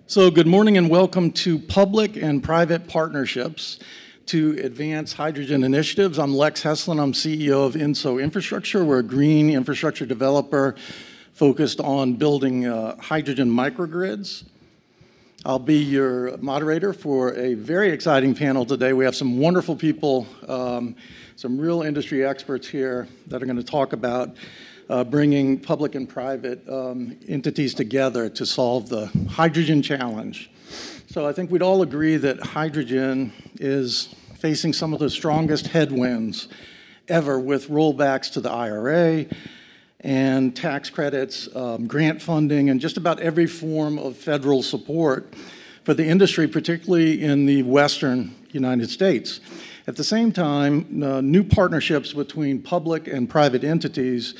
So good morning and welcome to Public and Private Partnerships to Advance Hydrogen Initiatives. I'm Lex Heslin. I'm CEO of Enso Infrastructure. We're a green infrastructure developer focused on building hydrogen microgrids. I'll be your moderator for a very exciting panel today. We have some wonderful people, some real industry experts here that are going to talk about bringing public and private entities together to solve the hydrogen challenge. So I think we'd all agree that hydrogen is facing some of the strongest headwinds ever with rollbacks to the IRA and tax credits, grant funding, and just about every form of federal support for the industry, particularly in the Western United States. At the same time, new partnerships between public and private entities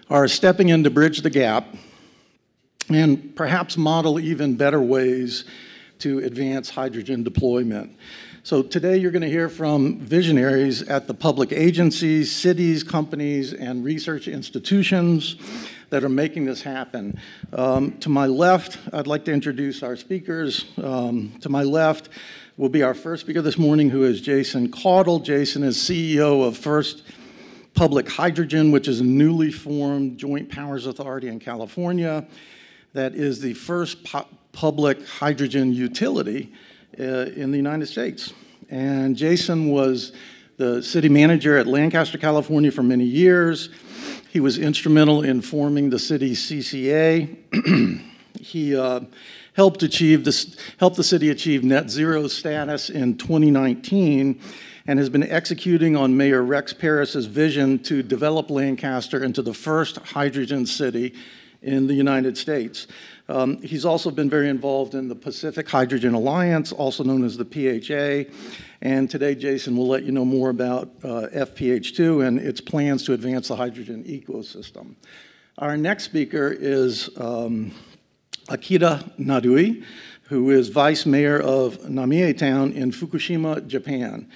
are stepping in to bridge the gap and perhaps model even better ways to advance hydrogen deployment. So today you're going to hear from visionaries at the public agencies, cities, companies, and research institutions that are making this happen. To my left, I'd like to introduce our speakers. To my left will be our first speaker this morning, who is Jason Caudle. Jason is CEO of First Public Hydrogen, which is a newly formed joint powers authority in California that is the first public hydrogen utility in the United States. And Jason was the city manager at Lancaster, California for many years. He was instrumental in forming the city's CCA. He helped the city achieve net zero status in 2019 and has been executing on Mayor Rex Parris's vision to develop Lancaster into the first hydrogen city in the United States. He's also been very involved in the Pacific Hydrogen Alliance, also known as the PHA, and today Jason will let you know more about FPH2 and its plans to advance the hydrogen ecosystem. Our next speaker is Akira Narui, who is Vice Mayor of Namie town in Fukushima, Japan.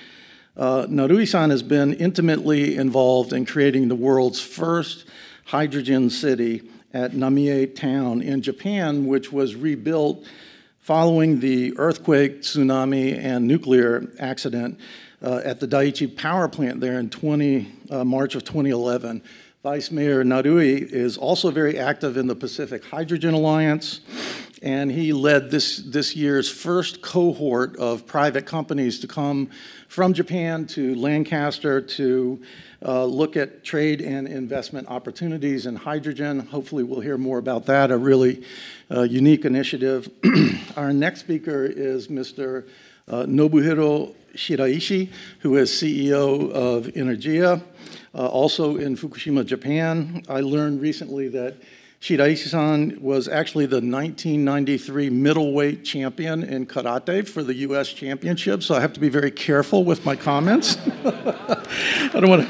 Narui-san has been intimately involved in creating the world's first hydrogen city at Namie town in Japan, which was rebuilt following the earthquake, tsunami, and nuclear accident at the Daiichi power plant there in March of 2011. Vice Mayor Narui is also very active in the Pacific Hydrogen Alliance, and he led this year's first cohort of private companies to come from Japan to Lancaster to look at trade and investment opportunities in hydrogen. Hopefully we'll hear more about that, a really unique initiative. Our next speaker is Mr. Nobuhiro Shiraishi, who is CEO of Enagia, also in Fukushima, Japan. I learned recently that Shiraishi-san was actually the 1993 middleweight champion in karate for the U.S. Championship, so I have to be very careful with my comments. I don't want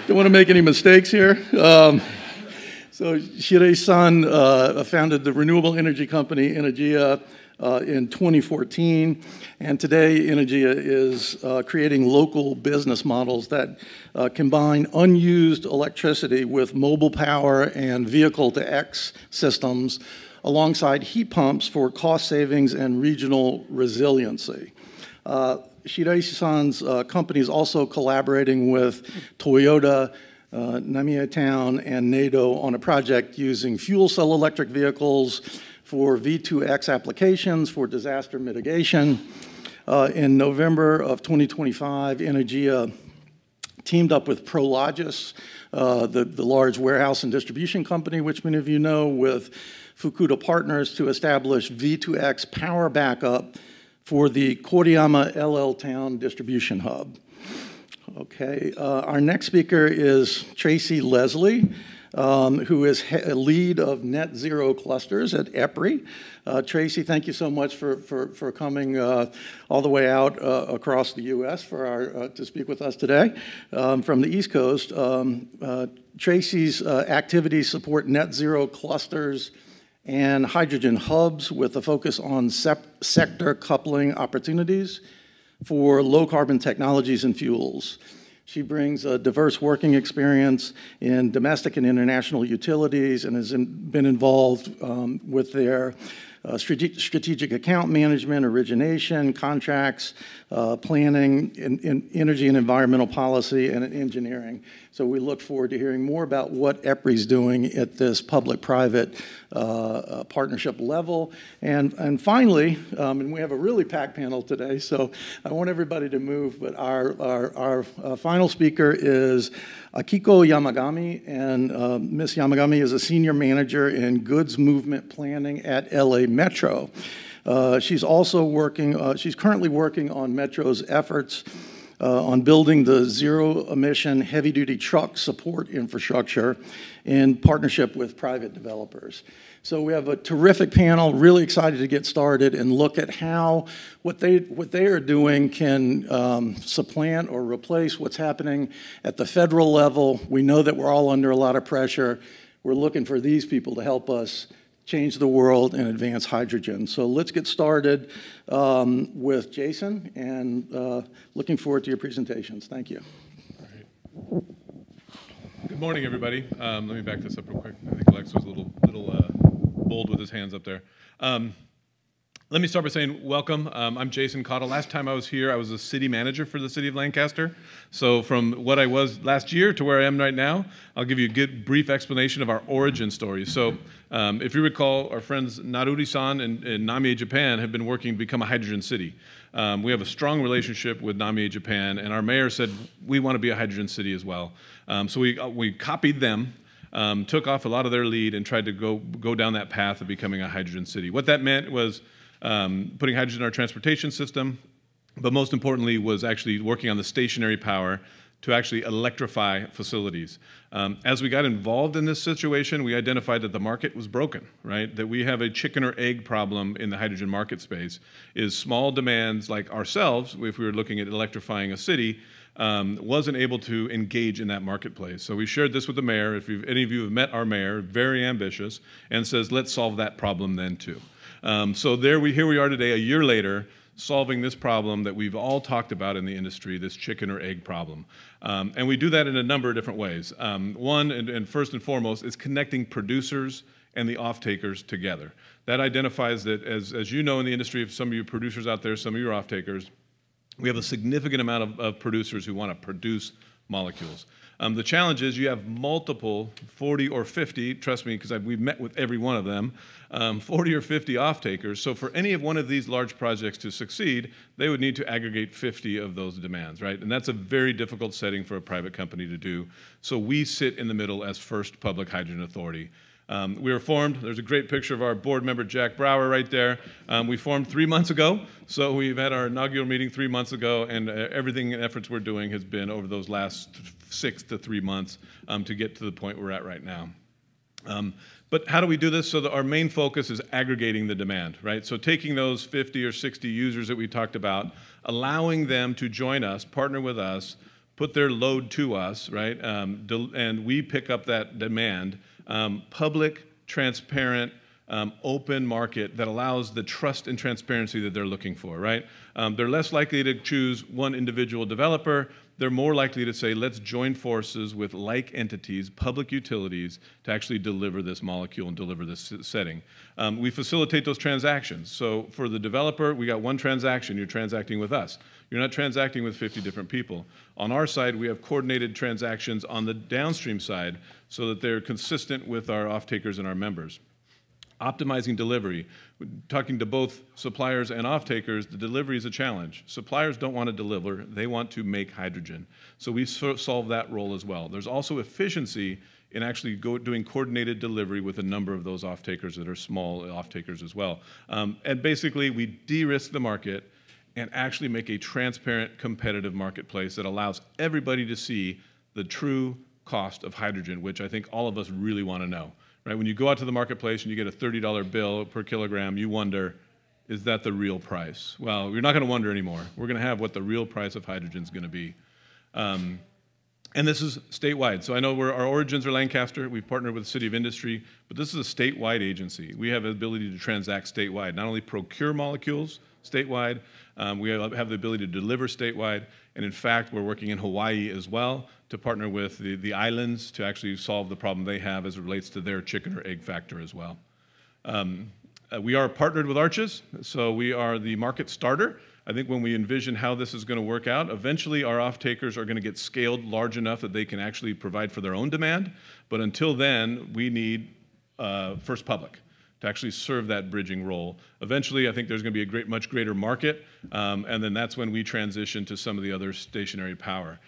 to make any mistakes here. So Shiraishi-san founded the renewable energy company Enagia in 2014, and today Enagia is creating local business models that combine unused electricity with mobile power and vehicle-to-X systems alongside heat pumps for cost savings and regional resiliency. Shiraishi-san's company is also collaborating with Toyota, Namie Town, and NATO on a project using fuel cell electric vehicles for V2X applications for disaster mitigation. In November of 2025, Enagia teamed up with Prologis, the large warehouse and distribution company, which many of you know, with Fukuda Partners to establish V2X power backup for the Koriyama LL Town distribution hub. Okay, our next speaker is Tracy Leslie, who is lead of net zero clusters at EPRI. Tracy, thank you so much for coming all the way out across the U.S. To speak with us today from the East Coast. Tracy's activities support net zero clusters and hydrogen hubs with a focus on sector coupling opportunities for low carbon technologies and fuels. She brings a diverse working experience in domestic and international utilities and has been involved with their strategic account management, origination, contracts, planning, in energy and environmental policy, and engineering. So we look forward to hearing more about what EPRI is doing at this public-private partnership level. And finally, and we have a really packed panel today, so I want everybody to move, but our final speaker is Akiko Yamagami, and Ms. Yamagami is a senior manager in goods movement planning at LA Metro. She's currently working on Metro's efforts on building the zero-emission heavy-duty truck support infrastructure in partnership with private developers. So we have a terrific panel, really excited to get started and look at how what they are doing can supplant or replace what's happening at the federal level. We know that we're all under a lot of pressure. We're looking for these people to help us change the world and advance hydrogen. So let's get started with Jason, and looking forward to your presentations. Thank you. All right. Good morning, everybody. Let me back this up real quick. I think Alex was a little bold with his hands up there. Let me start by saying welcome. I'm Jason Caudle. Last time I was here, I was a city manager for the city of Lancaster. So from what I was last year to where I am right now, I'll give you a good brief explanation of our origin story. So if you recall, our friends Narui-san and Namie, Japan have been working to become a hydrogen city. We have a strong relationship with Namie, Japan, and our mayor said we want to be a hydrogen city as well. So we copied them. Took off a lot of their lead and tried to go down that path of becoming a hydrogen city. What that meant was putting hydrogen in our transportation system, but most importantly was actually working on the stationary power to actually electrify facilities. As we got involved in this situation, we identified that the market was broken, right? That we have a chicken or egg problem in the hydrogen market space, is small demands like ourselves, if we were looking at electrifying a city, wasn't able to engage in that marketplace. So we shared this with the mayor. If any of you have met our mayor, very ambitious, and says, let's solve that problem then too. So here we are today, a year later, solving this problem that we've all talked about in the industry, this chicken or egg problem. And we do that in a number of different ways. One, and first and foremost, is connecting producers and the off-takers together. That identifies that, as you know in the industry, if some of you producers out there, some of you are off-takers, we have a significant amount of producers who want to produce molecules. The challenge is you have multiple, 40 or 50, trust me, because we've met with every one of them, 40 or 50 off-takers. So for any of one of these large projects to succeed, they would need to aggregate 50 of those demands, right? And that's a very difficult setting for a private company to do. So we sit in the middle as First Public Hydrogen Authority. We were formed, there's a great picture of our board member, Jack Brower, right there. We formed 3 months ago, so we've had our inaugural meeting 3 months ago, and everything and efforts we're doing has been over those last 6 to 3 months to get to the point we're at right now. But how do we do this? So our main focus is aggregating the demand, right? So taking those 50 or 60 users that we talked about, allowing them to join us, partner with us, put their load to us, right? And we pick up that demand. Public, transparent, open market that allows the trust and transparency that they're looking for, right? They're less likely to choose one individual developer. They're more likely to say, let's join forces with like entities, public utilities, to actually deliver this molecule and deliver this setting. We facilitate those transactions. So for the developer, we got one transaction. You're transacting with us. You're not transacting with 50 different people. On our side, we have coordinated transactions on the downstream side so that they're consistent with our off-takers and our members. Optimizing delivery. Talking to both suppliers and off-takers, the delivery is a challenge. Suppliers don't want to deliver, they want to make hydrogen. So we solve that role as well. There's also efficiency in actually doing coordinated delivery with a number of those off-takers that are small off-takers as well. And basically, we de-risk the market and actually make a transparent, competitive marketplace that allows everybody to see the true cost of hydrogen, which I think all of us really want to know. Right? When you go out to the marketplace and you get a $30 bill per kilogram, you wonder, is that the real price? Well, you're not going to wonder anymore. We're going to have what the real price of hydrogen is going to be. And this is statewide. So I know our origins are Lancaster. We've partnered with the City of Industry, but this is a statewide agency. We have the ability to transact statewide, not only procure molecules statewide, we have the ability to deliver statewide, and in fact, we're working in Hawaii as well to partner with the islands to actually solve the problem they have as it relates to their chicken or egg factor as well. We are partnered with Arches, so we are the market starter. I think when we envision how this is going to work out, eventually our off-takers are going to get scaled large enough that they can actually provide for their own demand. But until then, we need First Public to actually serve that bridging role. Eventually, I think there's going to be a much greater market, and then that's when we transition to some of the other stationary power.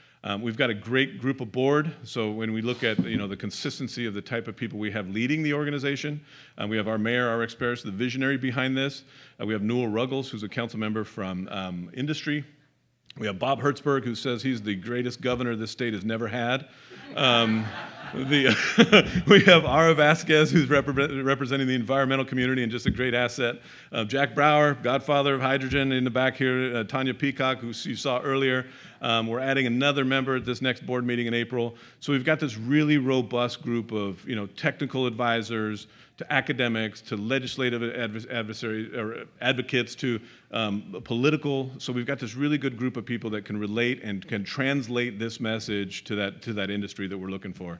We've got a great group aboard, so when we look at the consistency of the type of people we have leading the organization, we have our mayor, our experts, the visionary behind this. We have Newell Ruggles, who's a council member from industry. We have Bob Hertzberg, who says he's the greatest governor this state has never had. We have Ara Vasquez, who's representing the environmental community and just a great asset. Jack Brower, godfather of hydrogen in the back here. Tanya Peacock, who you saw earlier. We're adding another member at this next board meeting in April. So we've got this really robust group of technical advisors, to academics, to legislative adversaries or advocates, to political. So we've got this really good group of people that can relate and can translate this message to that industry that we're looking for.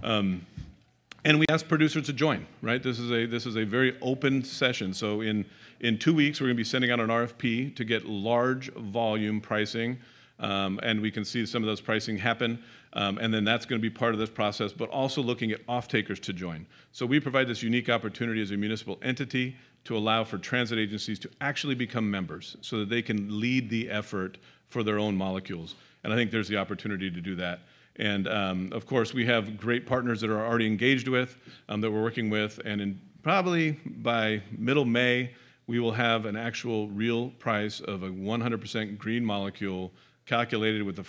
And we ask producers to join, right? This is a very open session. So in 2 weeks, we're going to be sending out an RFP to get large volume pricing, and we can see some of those pricing happen. And then that's going to be part of this process, but also looking at off-takers to join. So we provide this unique opportunity as a municipal entity to allow for transit agencies to actually become members so that they can lead the effort for their own molecules. And I think there's the opportunity to do that. And of course, we have great partners that are already engaged with, that we're working with, and probably by middle May, we will have an actual real price of a 100% green molecule calculated with the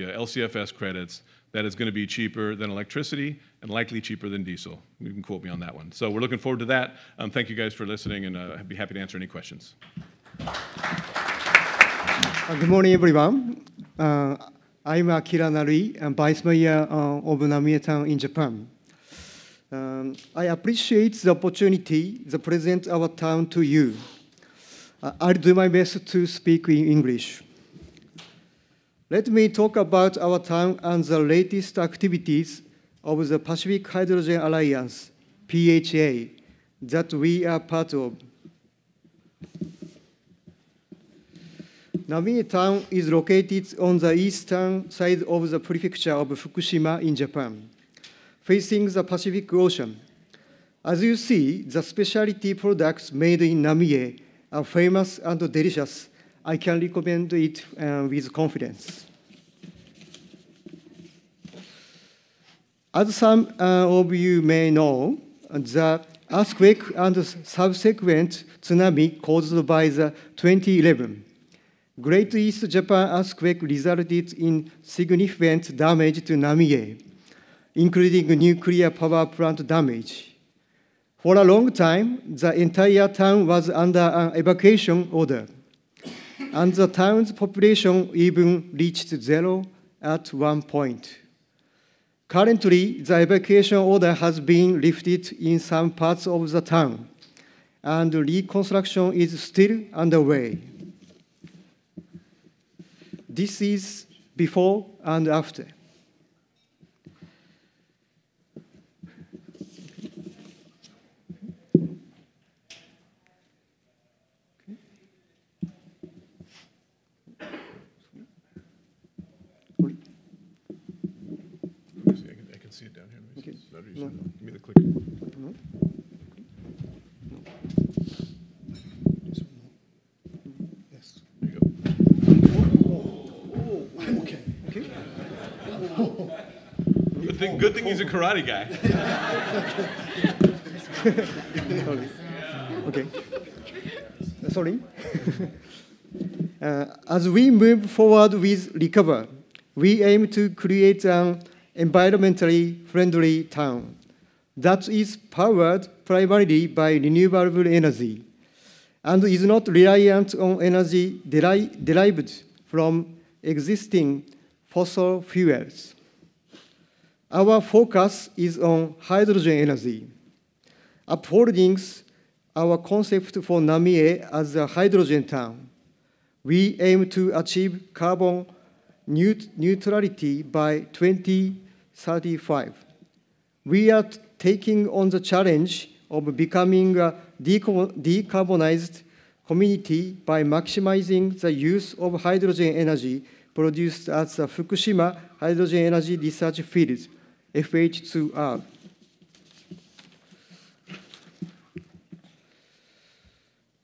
LCFS credits that is going to be cheaper than electricity and likely cheaper than diesel. You can quote me on that one. So we're looking forward to that. Thank you guys for listening, and I'd be happy to answer any questions. Good morning, everyone. I'm Akira Narui, Vice Mayor of Namie Town in Japan. I appreciate the opportunity to present our town to you. I'll do my best to speak in English. Let me talk about our town and the latest activities of the Pacific Hydrogen Alliance, PHA, that we are part of. Namie Town is located on the eastern side of the prefecture of Fukushima in Japan, facing the Pacific Ocean. As you see, the specialty products made in Namie are famous and delicious. I can recommend it with confidence. As some of you may know, the earthquake and subsequent tsunami caused by the 2011 Great East Japan earthquake resulted in significant damage to Namie, including nuclear power plant damage. For a long time, the entire town was under an evacuation order, and the town's population even reached zero at one point. Currently, the evacuation order has been lifted in some parts of the town, and reconstruction is still underway. This is before and after. I can see it down here. Okay. No. Give me the clicker. No. Yes. There you go. Good thing he's a karate guy. Okay. Sorry. As we move forward with Recover, we aim to create an environmentally friendly town that is powered primarily by renewable energy and is not reliant on energy derived from existing fossil fuels. Our focus is on hydrogen energy, upholding our concept for Namie as a hydrogen town. We aim to achieve carbon neutrality by 2035. We are taking on the challenge of becoming a decarbonized community by maximizing the use of hydrogen energy produced at the Fukushima Hydrogen Energy Research Field, FH2R.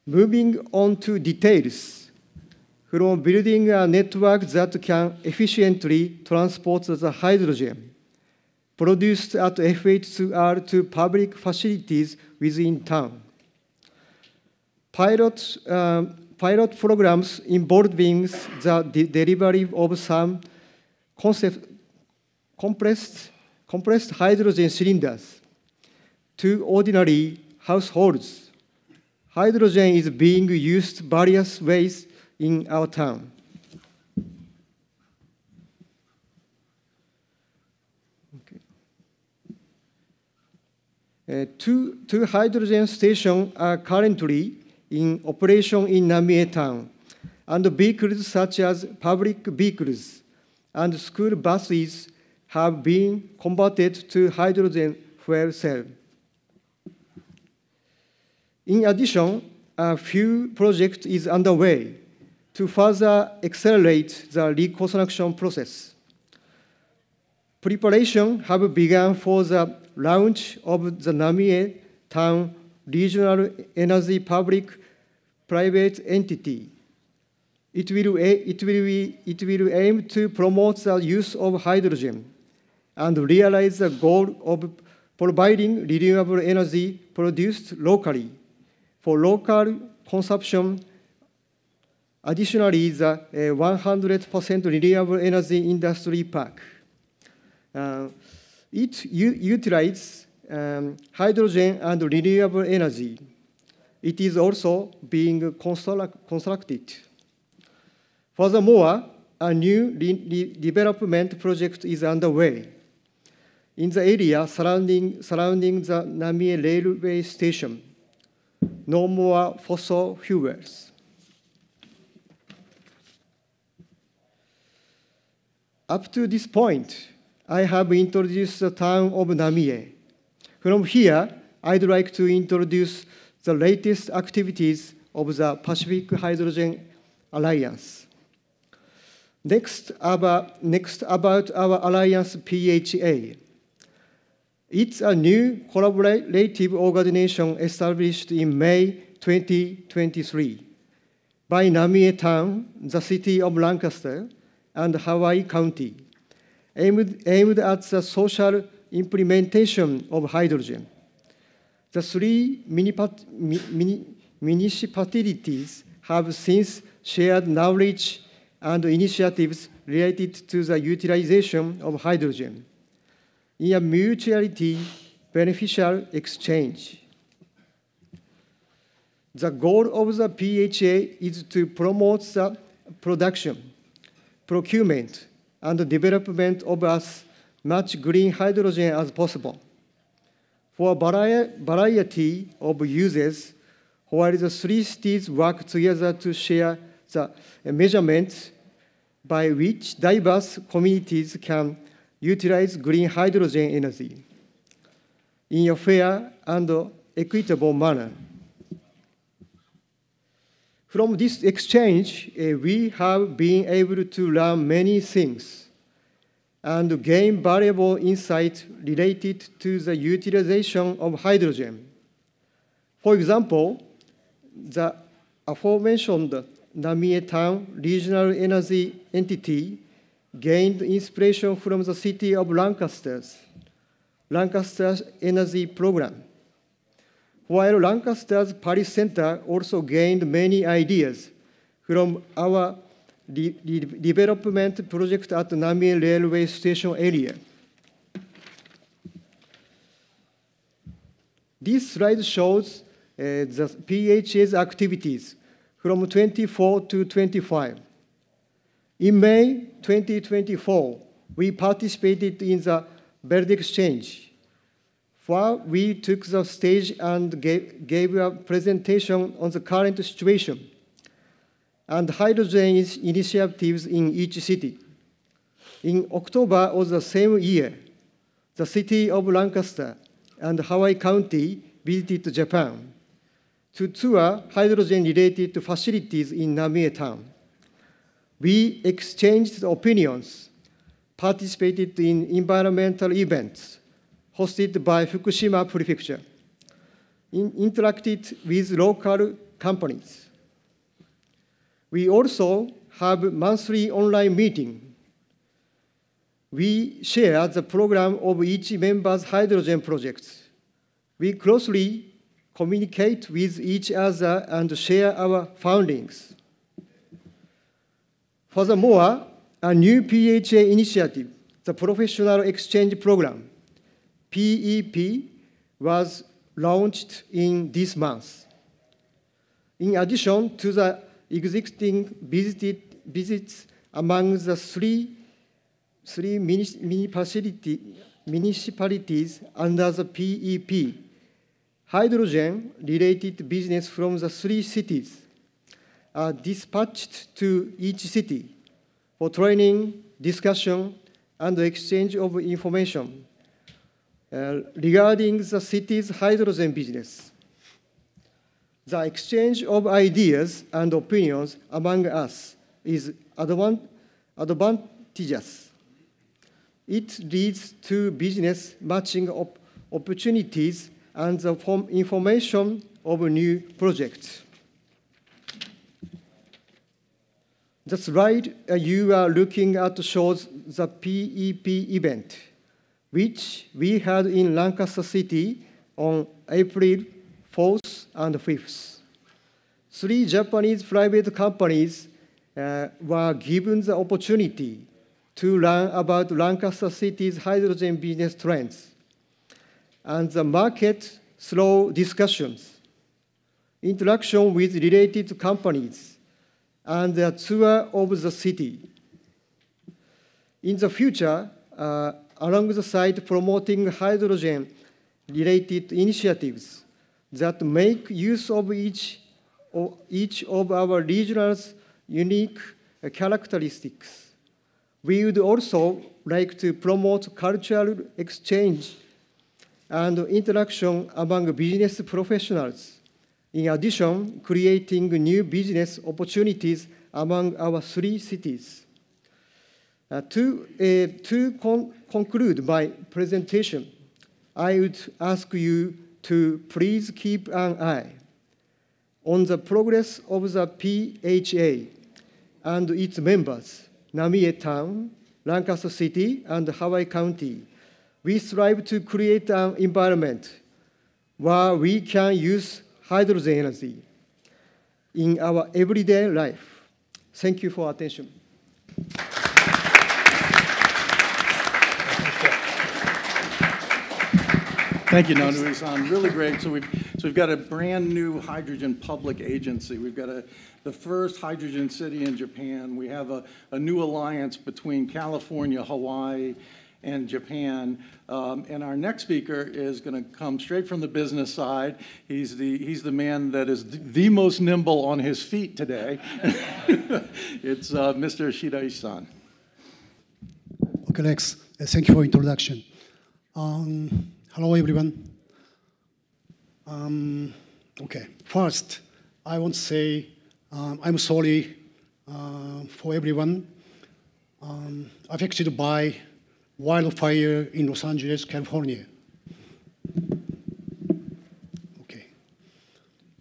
Moving on to details, from building a network that can efficiently transport the hydrogen produced at FH2R to public facilities within town. Pilot programs involving the delivery of some compressed hydrogen cylinders to ordinary households. Hydrogen is being used various ways in our town. Two hydrogen stations are currently in operation in Namie town, and vehicles such as public vehicles and school buses have been converted to hydrogen fuel cell. In addition, a few projects is underway to further accelerate the reconstruction process. Preparation have begun for the launch of the Namie Town Regional Energy Public-Private Entity. It will aim to promote the use of hydrogen and realize the goal of providing renewable energy produced locally for local consumption. Additionally, the 100% renewable energy industry park. It utilizes hydrogen and renewable energy. It is also being constructed. Furthermore, a new development project is underway in the area surrounding the Namie railway station. No more fossil fuels. Up to this point, I have introduced the town of Namie. From here, I'd like to introduce the latest activities of the Pacific Hydrogen Alliance. Next about our alliance, PHA. It's a new collaborative organization established in May 2023 by Namie Town, the city of Lancaster, and Hawaii County, aimed at the social implementation of hydrogen. The three municipalities have since shared knowledge and initiatives related to the utilization of hydrogen in a mutually beneficial exchange. The goal of the PHA is to promote the production, procurement, and development of as much green hydrogen as possible for a variety of uses, while the three cities work together to share the measurements by which diverse communities can utilize green hydrogen energy in a fair and equitable manner. From this exchange, we have been able to learn many things and gain valuable insight related to the utilization of hydrogen. For example, the aforementioned Namie Town Regional Energy Entity gained inspiration from the city of Lancaster's energy program, while Lancaster's Paris Center also gained many ideas from our development project at the Namie railway station area. This slide shows the PHA's activities from 24 to 25. In May 2024, we participated in the Verdexchange, where we took the stage and gave a presentation on the current situation and hydrogen initiatives in each city. In October of the same year, the city of Lancaster and Hawaii County visited Japan to tour hydrogen-related facilities in Namie town. We exchanged opinions, participated in environmental events hosted by Fukushima Prefecture, interacted with local companies. We also have monthly online meeting. We share the program of each member's hydrogen projects. We closely communicate with each other and share our findings. Furthermore, a new PHA initiative, the Professional Exchange Program, PEP, was launched in this month. In addition to the existing visits among the three municipalities under the PEP, hydrogen-related business from the 3 cities are dispatched to each city for training, discussion, and exchange of information regarding the city's hydrogen business. The exchange of ideas and opinions among us is advantageous. It leads to business matching opportunities and the information of new projects. The slide you are looking at shows the PEP event, which we had in Lancaster City on April 4th and 5th. 3 Japanese private companies were given the opportunity to learn about Lancaster City's hydrogen business trends and the market through discussions, interaction with related companies, and a tour of the city. In the future, alongside promoting hydrogen-related initiatives that make use of each of our region's unique characteristics, we would also like to promote cultural exchange and interaction among business professionals. In addition, creating new business opportunities among our 3 cities. To conclude my presentation, I would ask you to please keep an eye on the progress of the PHA and its members, Namie Town, Lancaster City, and Hawaii County. We strive to create an environment where we can use hydrogen energy in our everyday life. Thank you for attention. Thank you, Narui-san. Really great. So we've got a brand new hydrogen public agency. We've got the first hydrogen city in Japan. We have a new alliance between California, Hawaii, and Japan. And our next speaker is going to come straight from the business side. He's the man that is the most nimble on his feet today. It's Mr. Shiraishi-san. Okay, Lex. Thank you for introduction. Hello, everyone. Okay, first, I want to say I'm sorry for everyone affected by wildfire in Los Angeles, California.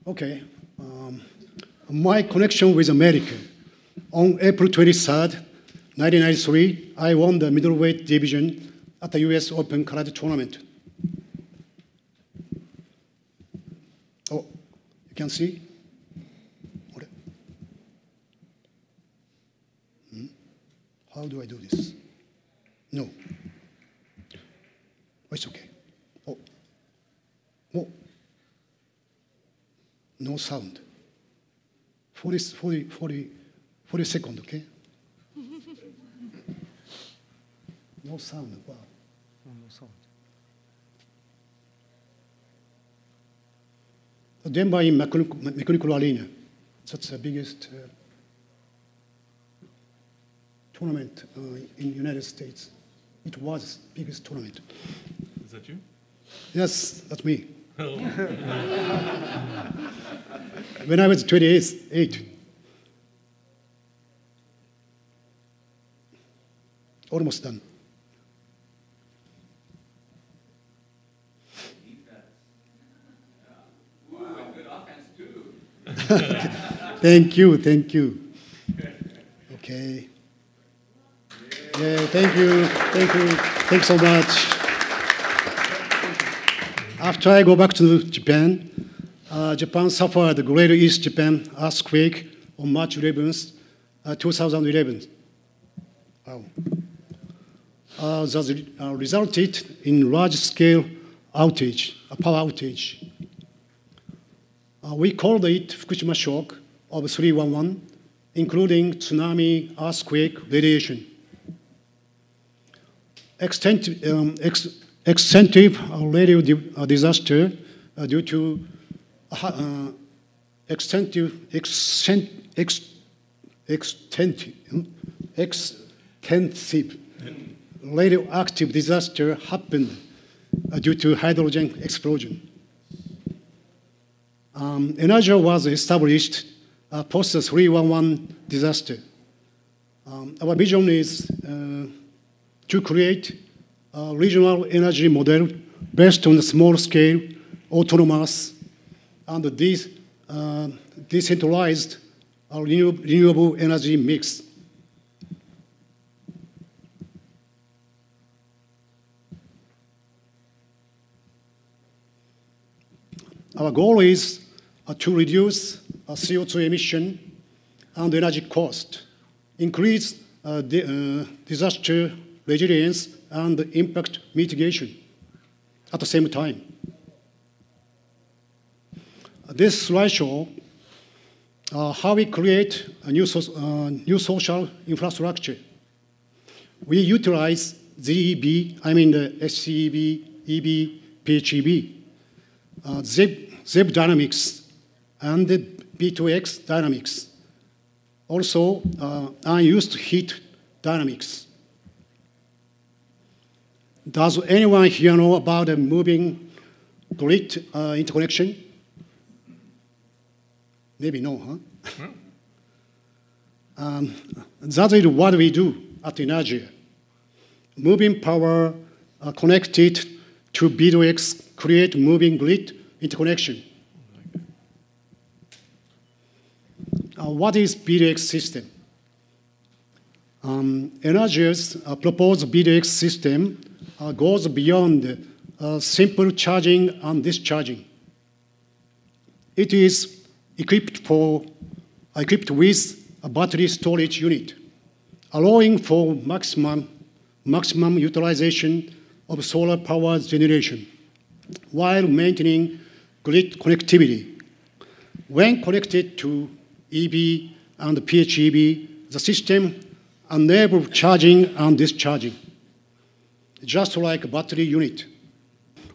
Okay. My connection with America. On April 23rd, 1993, I won the middleweight division at the U.S. Open Karate Tournament. Oh, you can see? How do I do this? No. Oh, it's okay. Oh. No sound. 40 seconds, okay? No sound. Wow. No sound. So Denver in mechanical arena. That's the biggest tournament in the United States. It was the biggest tournament. Is that you? Yes, that's me. When I was 28. Almost done. Thank you, thank you. Okay. Yeah, thank you, thanks so much. After I go back to Japan, Japan suffered the Great East Japan earthquake on March 11th, 2011. Wow. That resulted in large-scale outage, a power outage. We called it Fukushima shock of 311, including tsunami, earthquake, radiation. Extensive radio disaster due to extensive radioactive disaster happened due to hydrogen explosion. Enagia was established post the 311 disaster. Our vision is to create a regional energy model based on a small-scale, autonomous, and decentralized renewable energy mix. Our goal is to reduce CO2 emission and energy cost, increase disaster resilience and impact mitigation at the same time. This slide shows how we create a new social infrastructure. We utilize ZEB, the SCEB, EB, PHEB, ZEB dynamics, and the B2X dynamics. Also, unused heat dynamics. Does anyone here know about a moving grid interconnection? Maybe no, huh? That is what we do at Enagia. Moving power connected to B2X create moving grid interconnection. What is B2X system? Enagia's proposed B2X system goes beyond simple charging and discharging. It is equipped with a battery storage unit, allowing for maximum utilization of solar power generation while maintaining grid connectivity. When connected to EB and PHEB, the system enables charging and discharging, just like a battery unit.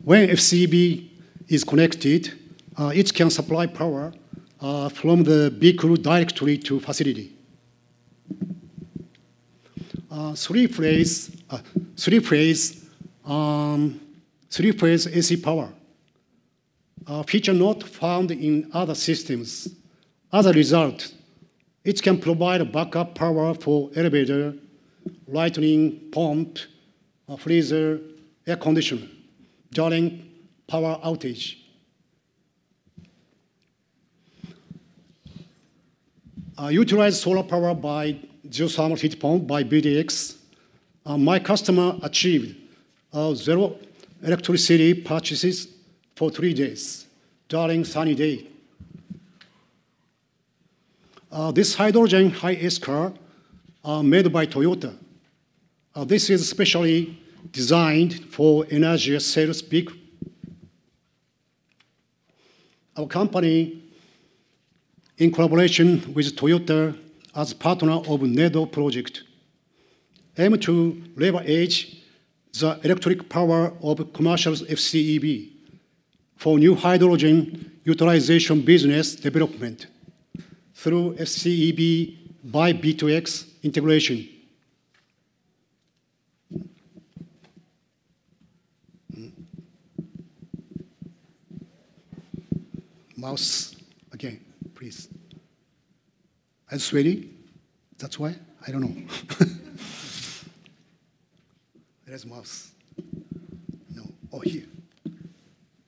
When FCEB is connected, it can supply power from the vehicle directly to facility. Three-phase AC power, a feature not found in other systems. As a result, it can provide backup power for elevator, lighting, pump, freezer, air conditioner during power outage. Utilize solar power by geothermal heat pump by VDX. My customer achieved zero electricity purchases for 3 days during sunny day. This hydrogen high-S car made by Toyota. This is specially designed for Enagia sales vehicle. Our company, in collaboration with Toyota as partner of NEDO project, aim to leverage the electric power of commercial FCEB for new hydrogen utilization business development through FCEB by B2X integration. mouse again, please. Are you ready? That's why? I don't know. There's mouse. No. Oh, here.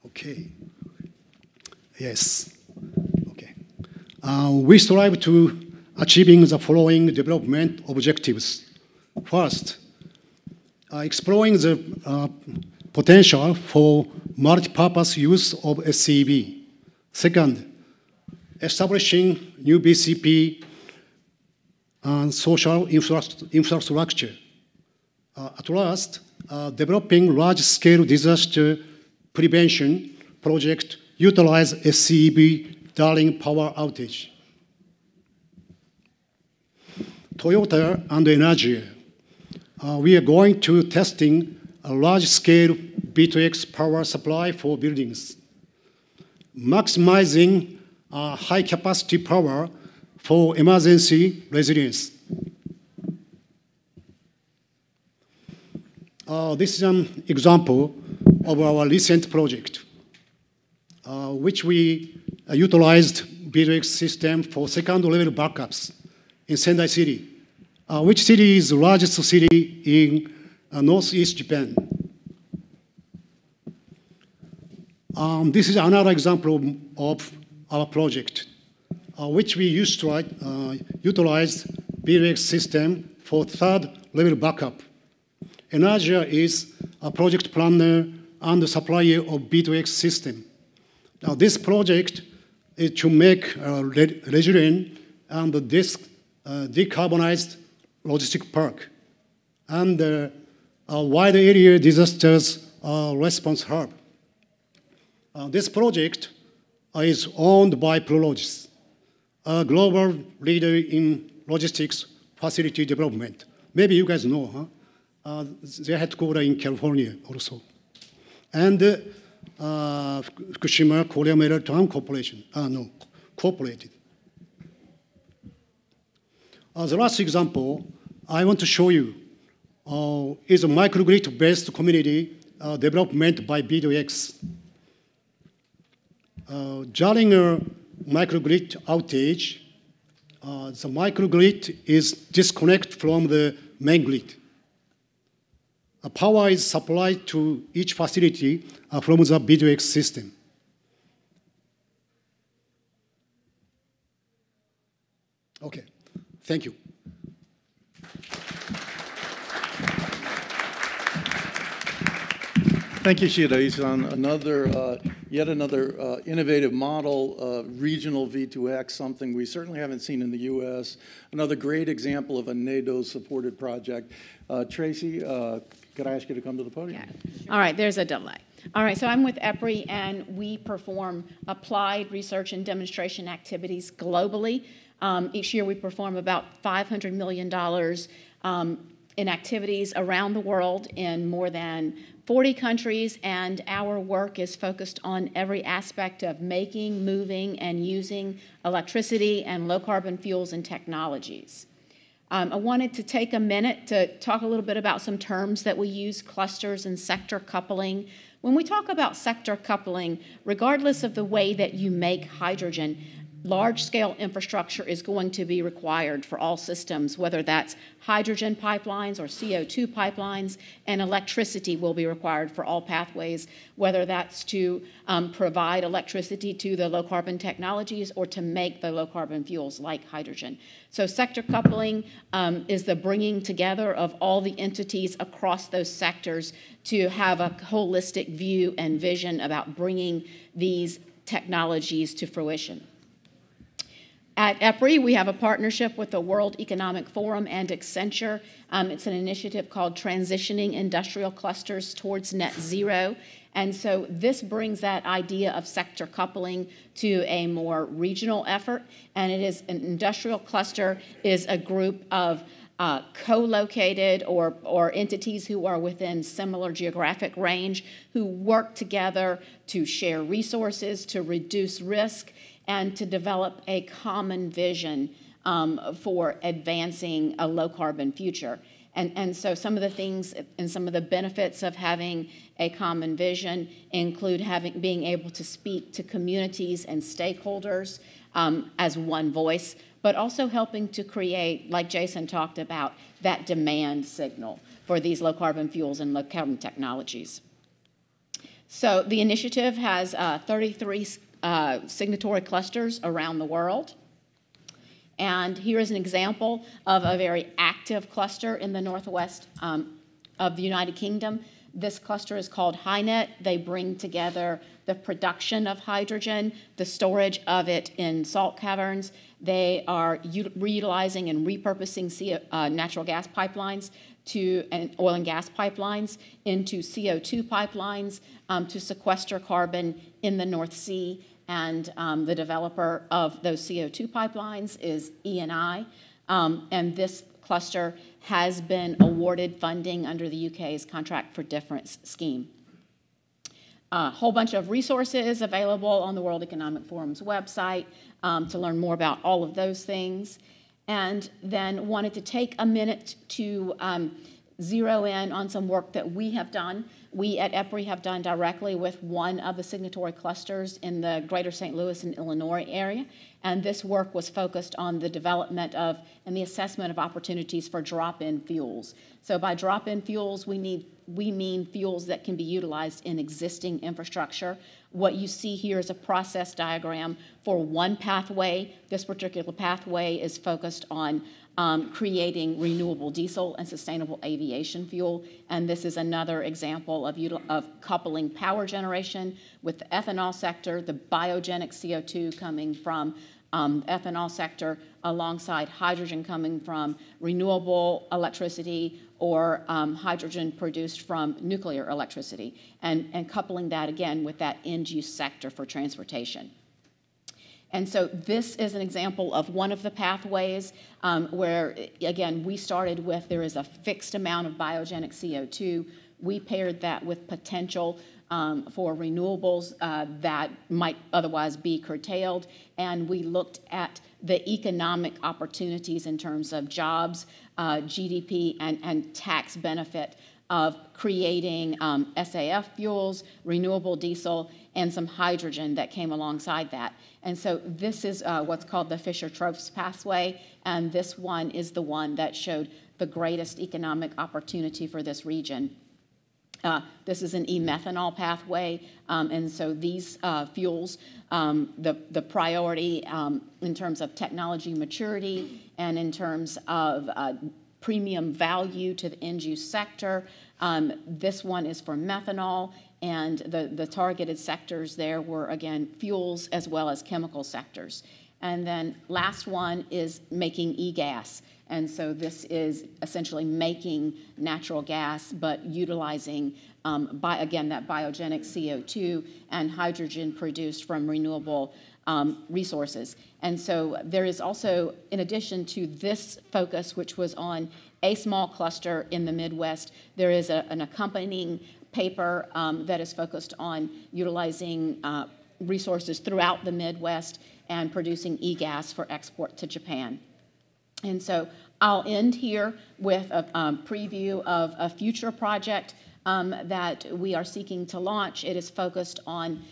Okay. Yes. Okay. We strive to achieving the following development objectives. First, exploring the potential for multi-purpose use of SCEB. Second, establishing new BCP and social infrastructure. At last, developing large-scale disaster prevention project utilize SCEB during power outage. Toyota and Enagia, we are going to testing a large-scale V2X power supply for buildings, maximizing high-capacity power for emergency resilience. This is an example of our recent project, which we utilized V2X system for second-level backups in Sendai City, which city is the largest city in northeast Japan. This is another example of our project, which we used to utilize VX system for third-level backup. Enagia is a project planner and supplier of V2X system. Now, this project is to make resilient and decarbonized logistic park and a wide area disasters response hub. This project is owned by Prologis, a global leader in logistics facility development. Maybe you guys know, huh? Their headquarters in California also. And Fukushima Korea Maritime Corporation, Cooperated. The last example I want to show you is a microgrid-based community development by V2X. During a microgrid outage, the microgrid is disconnected from the main grid. Power is supplied to each facility from the V2X system. Okay, thank you. Thank you, Shiraishi-san. Yet another innovative model of regional V2X, something we certainly haven't seen in the US. Another great example of a NATO-supported project. Tracy, could I ask you to come to the podium? Yeah. All right, there's a delay. All right, so I'm with EPRI, and we perform applied research and demonstration activities globally. Each year we perform about $500 million in activities around the world in more than 40 countries, and our work is focused on every aspect of making, moving, and using electricity and low-carbon fuels and technologies. I wanted to take a minute to talk a little bit about some terms that we use, clusters and sector coupling. When we talk about sector coupling, regardless of the way that you make hydrogen, large-scale infrastructure is going to be required for all systems, whether that's hydrogen pipelines or CO2 pipelines, and electricity will be required for all pathways, whether that's to provide electricity to the low-carbon technologies or to make the low-carbon fuels like hydrogen. So sector coupling is the bringing together of all the entities across those sectors to have a holistic view and vision about bringing these technologies to fruition. At EPRI, we have a partnership with the World Economic Forum and Accenture. It's an initiative called Transitioning Industrial Clusters Towards Net Zero. And so this brings that idea of sector coupling to a more regional effort. And it is an industrial cluster is a group of co-located or entities who are within similar geographic range who work together to share resources, to reduce risk, and to develop a common vision for advancing a low-carbon future. And so some of the things and some of the benefits of having a common vision include being able to speak to communities and stakeholders as one voice, but also helping to create, like Jason talked about, that demand signal for these low-carbon fuels and low-carbon technologies. So the initiative has 33 signatory clusters around the world. And here is an example of a very active cluster in the northwest of the United Kingdom. This cluster is called HyNet. They bring together the production of hydrogen, the storage of it in salt caverns. They are reutilizing and repurposing natural gas pipelines and oil and gas pipelines into CO2 pipelines to sequester carbon in the North Sea. And the developer of those CO2 pipelines is ENI. And this cluster has been awarded funding under the UK's Contract for Difference scheme. A whole bunch of resources available on the World Economic Forum's website to learn more about all of those things. And then wanted to take a minute to zero in on some work that we have done. We at EPRI have done directly with one of the signatory clusters in the greater St. Louis and Illinois area. And this work was focused on the development of and the assessment of opportunities for drop-in fuels. So by drop-in fuels, we mean fuels that can be utilized in existing infrastructure. What you see here is a process diagram for one pathway. This particular pathway is focused on creating renewable diesel and sustainable aviation fuel. And this is another example of coupling power generation with the ethanol sector, the biogenic CO2 coming from ethanol sector alongside hydrogen coming from renewable electricity or hydrogen produced from nuclear electricity, and coupling that again with that end-use sector for transportation. And so this is an example of one of the pathways where, again, we started with there is a fixed amount of biogenic CO2. We paired that with potential for renewables that might otherwise be curtailed, and we looked at the economic opportunities in terms of jobs, GDP, and tax benefit of creating SAF fuels, renewable diesel, and some hydrogen that came alongside that. And so this is what's called the Fisher-Tropsch pathway, and this one is the one that showed the greatest economic opportunity for this region. This is an e-methanol pathway, and so these fuels, the priority in terms of technology maturity and in terms of premium value to the end-use sector. This one is for methanol, and the targeted sectors there were, again, fuels as well as chemical sectors. And then last one is making e-gas. And so this is essentially making natural gas, but utilizing, again, that biogenic CO2 and hydrogen produced from renewable resources. And so there is also, in addition to this focus, which was on a small cluster in the Midwest, there is an accompanying paper that is focused on utilizing resources throughout the Midwest and producing e-gas for export to Japan. And so I'll end here with a preview of a future project that we are seeking to launch. It is focused on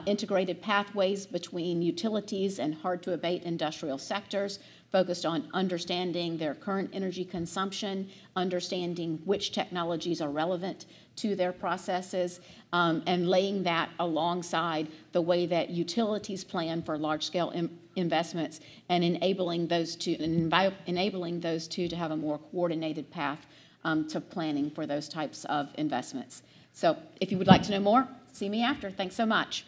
integrated pathways between utilities and hard-to-abate industrial sectors, focused on understanding their current energy consumption, understanding which technologies are relevant to their processes, and laying that alongside the way that utilities plan for large-scale investments and enabling those two to have a more coordinated path to planning for those types of investments. So if you would like to know more, see me after. Thanks so much.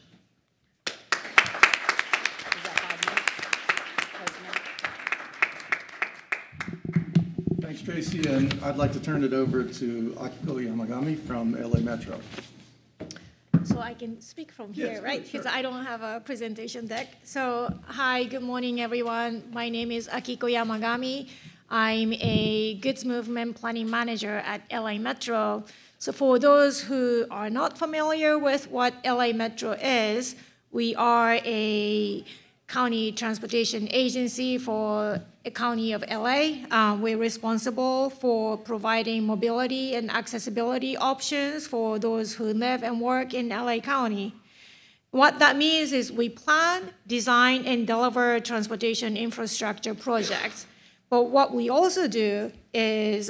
Thanks, Tracy, and I'd like to turn it over to Akiko Yamagami from LA Metro. So I can speak from here, yes, right? Because sure. I don't have a presentation deck. So hi, good morning, everyone. My name is Akiko Yamagami. I'm a goods movement planning manager at LA Metro. So for those who are not familiar with what LA Metro is, we are a county transportation agency for the county of LA. We're responsible for providing mobility and accessibility options for those who live and work in LA County. What that means is we plan, design, and deliver transportation infrastructure projects. But what we also do is,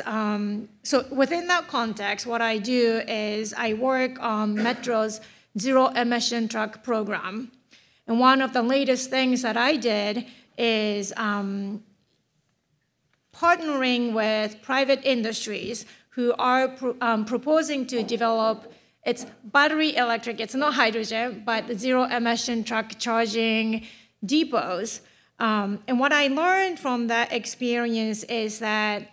so within that context, what I do is I work on Metro's zero emission truck program. And one of the latest things that I did is partnering with private industries who are proposing to develop it's battery electric, it's not hydrogen, but zero emission truck charging depots. And what I learned from that experience is that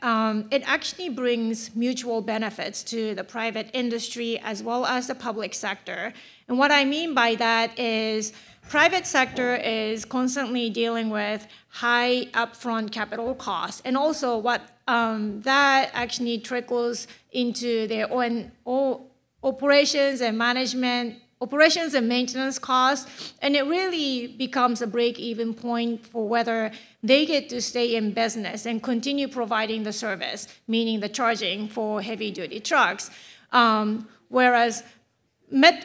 it actually brings mutual benefits to the private industry as well as the public sector. And what I mean by that is private sector is constantly dealing with high upfront capital costs, and also what that actually trickles into their own operations and maintenance costs, and it really becomes a break-even point for whether they get to stay in business and continue providing the service, meaning the charging for heavy-duty trucks. Whereas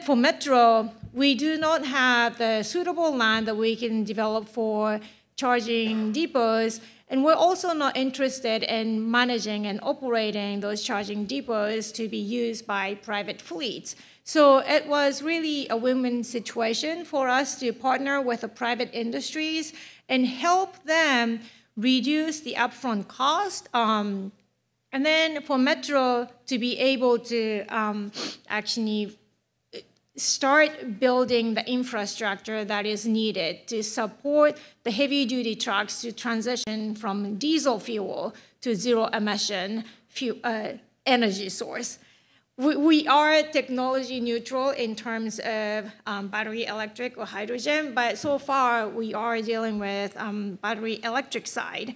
for Metro, we do not have the suitable land that we can develop for charging depots, and we're also not interested in managing and operating those charging depots to be used by private fleets. So it was really a win-win situation for us to partner with the private industries and help them reduce the upfront cost, and then for Metro to be able to actually start building the infrastructure that is needed to support the heavy-duty trucks to transition from diesel fuel to zero-emission energy source. We are technology neutral in terms of battery electric or hydrogen, but so far we are dealing with battery electric side.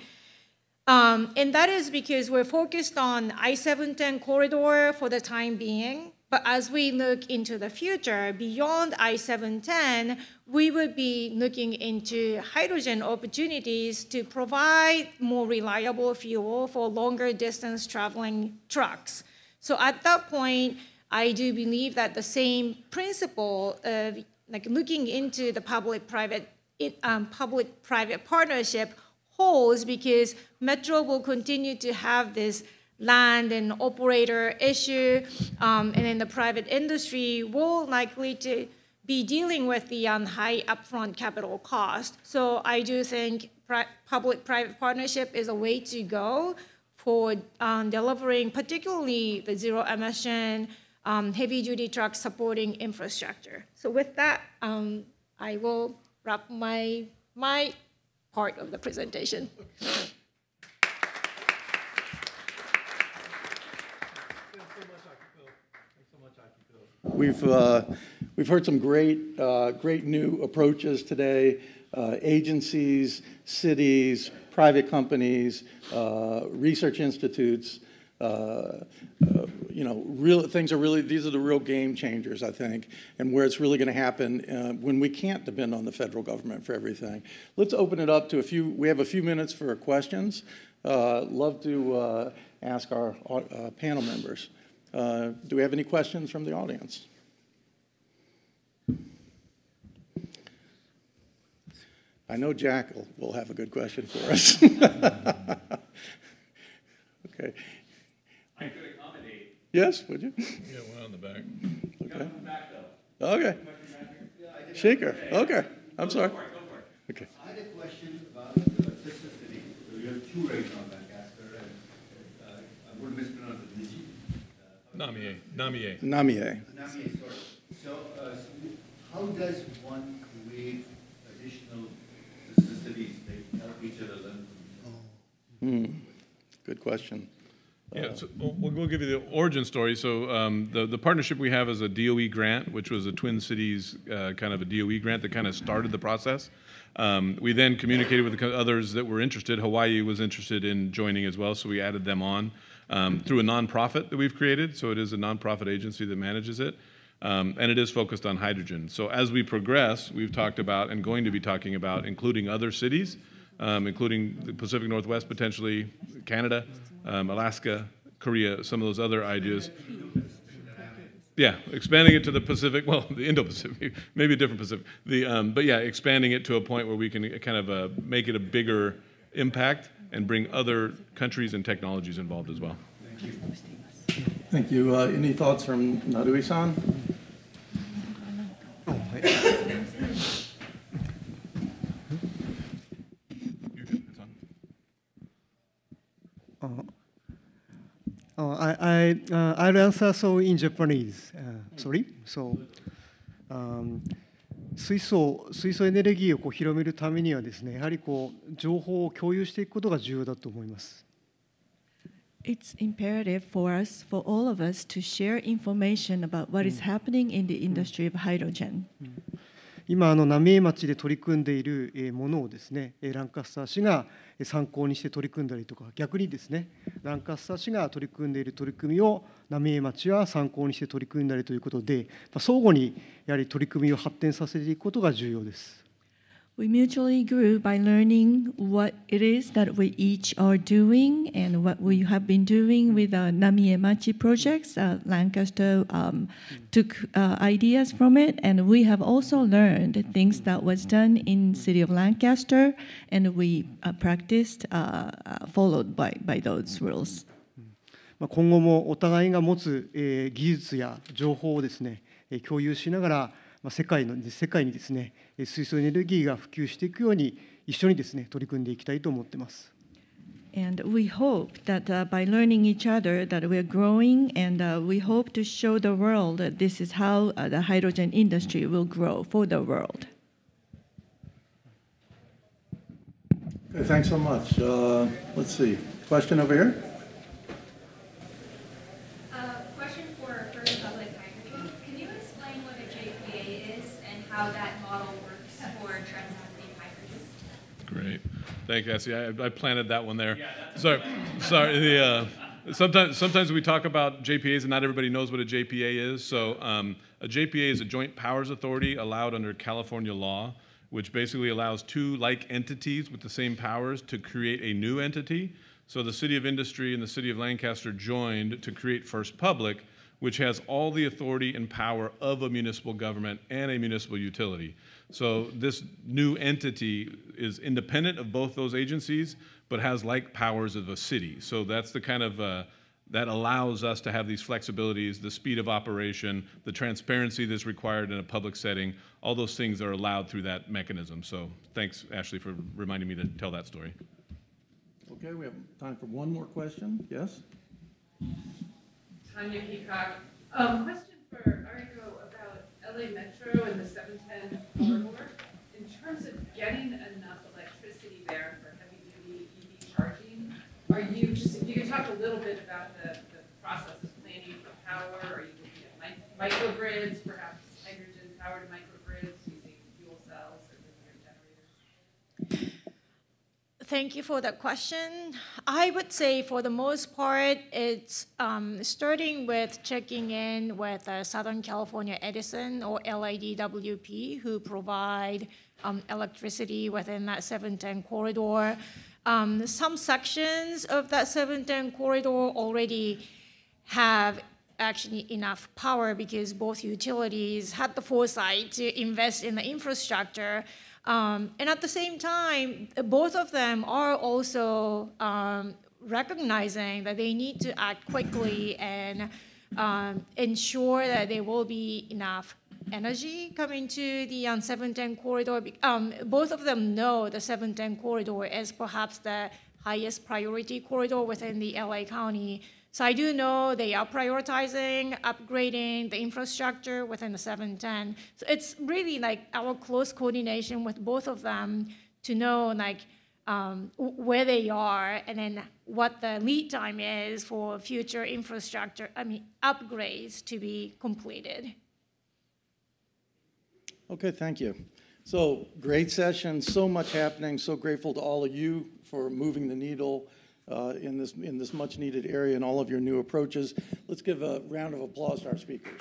And that is because we're focused on I-710 corridor for the time being. But as we look into the future, beyond I-710, we would be looking into hydrogen opportunities to provide more reliable fuel for longer distance traveling trucks. So at that point, I do believe that the same principle of like looking into the public-private partnership holds, because Metro will continue to have this land and operator issue, and then the private industry will likely to be dealing with the high upfront capital cost. So I do think public-private partnership is a way to go for delivering particularly the zero-emission heavy-duty truck supporting infrastructure. So with that, I will wrap my part of the presentation. We've heard some great new approaches today. Agencies, cities, private companies, research institutes. Things are really, these are the real game changers, I think, and where it's really going to happen when we can't depend on the federal government for everything. Let's open it up to we have a few minutes for questions. Love to ask our panel members. Do we have any questions from the audience? I know Jack will have a good question for us. Okay. I could accommodate. Yes, would you? Yeah, one on the back. Okay. Back though. Okay. Shaker. Okay. I'm sorry. Go for it. Okay. I had a question about the sister city. So you have two right now, Lancaster, and I'm going to mispronounce it. Namie. Namie, sorry. So how does one create additional sister cities? They help each other learn? Good question. Yeah, so we'll give you the origin story. So the partnership we have is a DOE grant, which was a Twin Cities kind of a DOE grant that kind of started the process. We then communicated with the others that were interested. Hawaii was interested in joining as well, so we added them on through a nonprofit that we've created. So it is a nonprofit agency that manages it. And it is focused on hydrogen. So as we progress, we've talked about and going to be talking about including other cities, including the Pacific Northwest, potentially Canada, Alaska, Korea, some of those other ideas. Yeah, expanding it to the Pacific, well, the Indo-Pacific, maybe a different Pacific. But yeah, expanding it to a point where we can kind of make it a bigger impact and bring other countries and technologies involved as well. Thank you. Thank you. Any thoughts from Narui-san? I'll answer so in Japanese. Sorry. So, 水素エネルギーを広めるためにはですね、やはり情報を共有していくことが重要だと思います。It's imperative for us, for all of us, to share information about what is happening in the industry of hydrogen. 今浪江町で取り組んでいるものをですね、ランカスター市が参考にして取り組んだりとか、逆にですね、ランカスター市が取り組んでいる取り組みを浪江町は参考にして取り組んだりということで、相互にやはり取り組みを発展させていくことが重要です。We mutually grew by learning what it is that we each are doing and what we have been doing with the Namie Machi projects. Lancaster took ideas from it, and we have also learned things that was done in city of Lancaster, and we practiced, followed by those rules. 今後もお互いが持つ技術や情報をですね、共有しながら、世界にですね、水素エネルギーが普及していくように一緒にですね、取り組んでいきたいと思っています。And we hope that by learning each other that we're growing, and we hope to show the world that this is how the hydrogen industry will grow for the world. Okay, thanks so much. Let's see. Question over here. How that model works for transmitting hydrogen. Great. Thank you, Essie. I planted that one there. Sorry. Sometimes we talk about JPAs and not everybody knows what a JPA is. So a JPA is a joint powers authority allowed under California law, which basically allows two like entities with the same powers to create a new entity. So the City of Industry and the City of Lancaster joined to create First Public, which has all the authority and power of a municipal government and a municipal utility. So this new entity is independent of both those agencies, but has like powers of a city. So that's the kind of, that allows us to have these flexibilities, the speed of operation, the transparency that's required in a public setting. All those things are allowed through that mechanism. So thanks, Ashley, for reminding me to tell that story. Okay, we have time for one more question. Yes? Tanya Peacock. Question for Ariko about LA Metro and the 710 corridor. In terms of getting enough electricity there for heavy-duty EV charging, are you just, if you could talk a little bit about the process of planning for power, are you looking at microgrids, perhaps hydrogen-powered microgrids using fuel cells or linear generators? Thank you for that question. I would say for the most part, it's starting with checking in with Southern California Edison or LIDWP, who provide electricity within that 710 corridor. Some sections of that 710 corridor already have actually enough power because both utilities had the foresight to invest in the infrastructure. And at the same time, both of them are also recognizing that they need to act quickly and ensure that there will be enough energy coming to the 710 corridor. Both of them know the 710 corridor is perhaps the highest priority corridor within the LA County. So I do know they are prioritizing upgrading the infrastructure within the 710. So it's really like our close coordination with both of them to know like where they are and then what the lead time is for future infrastructure, upgrades to be completed. Okay, thank you. So great session, so much happening. So grateful to all of you for moving the needle in this much needed area and all of your new approaches. Let's give a round of applause to our speakers.